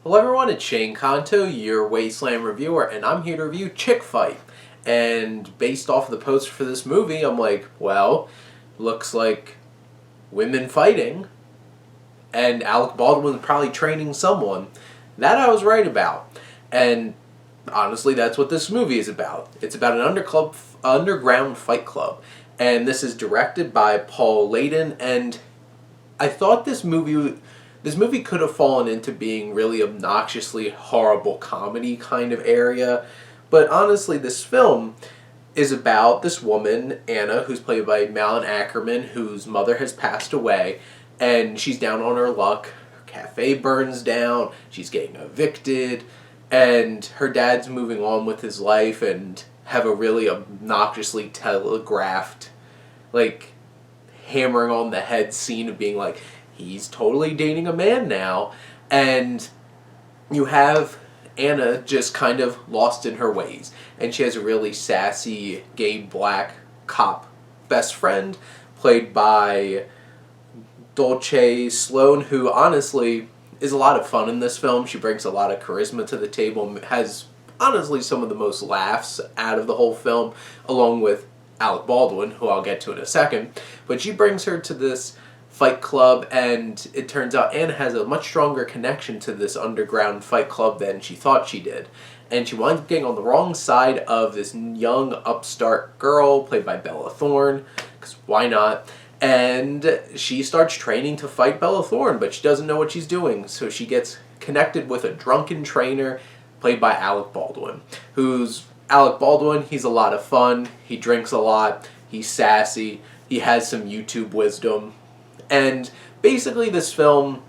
Hello everyone, it's Shane Kanto, your Wasteland reviewer, and I'm here to review Chick Fight. And based off of the poster for this movie, I'm like, well, looks like women fighting, and Alec Baldwin's probably training someone. That I was right about. And honestly, that's what this movie is about. It's about an underground fight club. And this is directed by Paul Layden, and I thought this movie could have fallen into being really obnoxiously horrible comedy kind of area, but honestly this film is about this woman, Anna, who's played by Malin Akerman, whose mother has passed away, and she's down on her luck. Her cafe burns down, she's getting evicted, and her dad's moving on with his life and have a really obnoxiously telegraphed, like, hammering on the head scene of being like, he's totally dating a man now, and you have Anna just kind of lost in her ways, and she has a really sassy gay black cop best friend played by Dolce Sloan, who honestly is a lot of fun in this film. She brings a lot of charisma to the table and has honestly some of the most laughs out of the whole film, along with Alec Baldwin, who I'll get to in a second. But she brings her to this fight club, and it turns out Anna has a much stronger connection to this underground fight club than she thought she did. And she winds up getting on the wrong side of this young upstart girl played by Bella Thorne, because why not? And she starts training to fight Bella Thorne, but she doesn't know what she's doing, so she gets connected with a drunken trainer played by Alec Baldwin, he's a lot of fun, he drinks a lot, he's sassy, he has some YouTube wisdom, and basically this film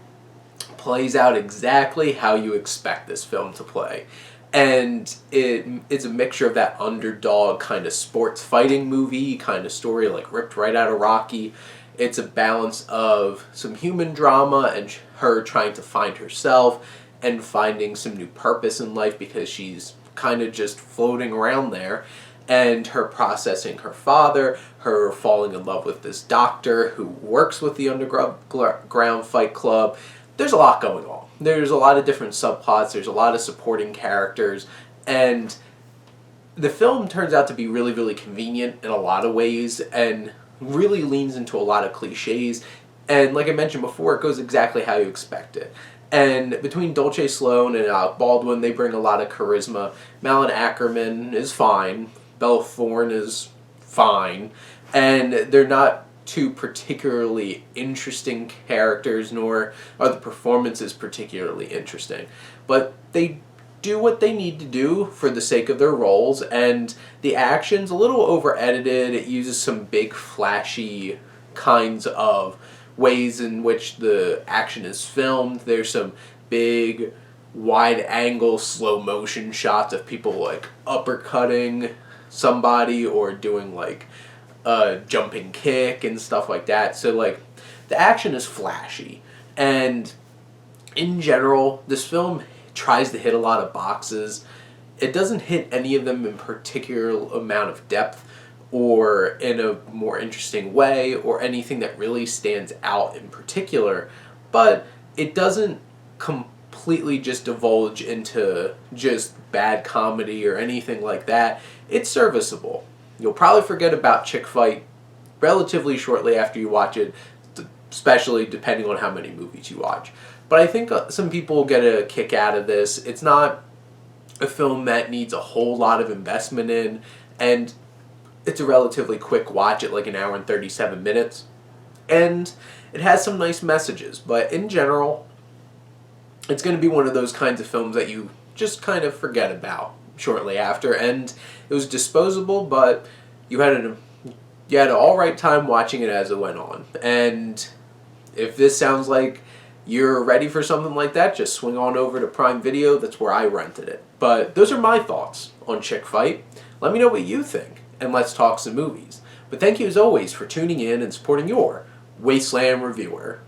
plays out exactly how you expect this film to play. And it's a mixture of that underdog kind of sports fighting movie kind of story, like ripped right out of Rocky. It's a balance of some human drama and her trying to find herself and finding some new purpose in life because she's kind of just floating around there, and her processing her father, her falling in love with this doctor who works with the underground fight club. There's a lot going on. There's a lot of different subplots, there's a lot of supporting characters, and the film turns out to be really, really convenient in a lot of ways and really leans into a lot of cliches, and like I mentioned before, it goes exactly how you expect it. And between Dolce Sloan and Alec Baldwin, they bring a lot of charisma. Malin Akerman is fine. Bella Thorne is fine. And they're not two particularly interesting characters, nor are the performances particularly interesting. But they do what they need to do for the sake of their roles, and the action's a little over-edited. It uses some big, flashy kinds of ways in which the action is filmed. There's some big, wide-angle, slow-motion shots of people, like, uppercutting somebody or doing, like, a jumping kick and stuff like that. So, like, the action is flashy. And in general, this film tries to hit a lot of boxes. It doesn't hit any of them in particular amount of depth or in a more interesting way or anything that really stands out in particular, but it doesn't completely just divulge into just bad comedy or anything like that. It's serviceable. You'll probably forget about Chick Fight relatively shortly after you watch it, especially depending on how many movies you watch. But I think some people will get a kick out of this. It's not a film that needs a whole lot of investment in, and it's a relatively quick watch at like an hour and 37 minutes. And it has some nice messages, but in general, it's going to be one of those kinds of films that you just kind of forget about shortly after. And it was disposable, but you had an all-right time watching it as it went on. And if this sounds like you're ready for something like that, just swing on over to Prime Video. That's where I rented it. But those are my thoughts on Chick Fight. Let me know what you think, and let's talk some movies. But thank you as always for tuning in and supporting your Wasteland reviewer.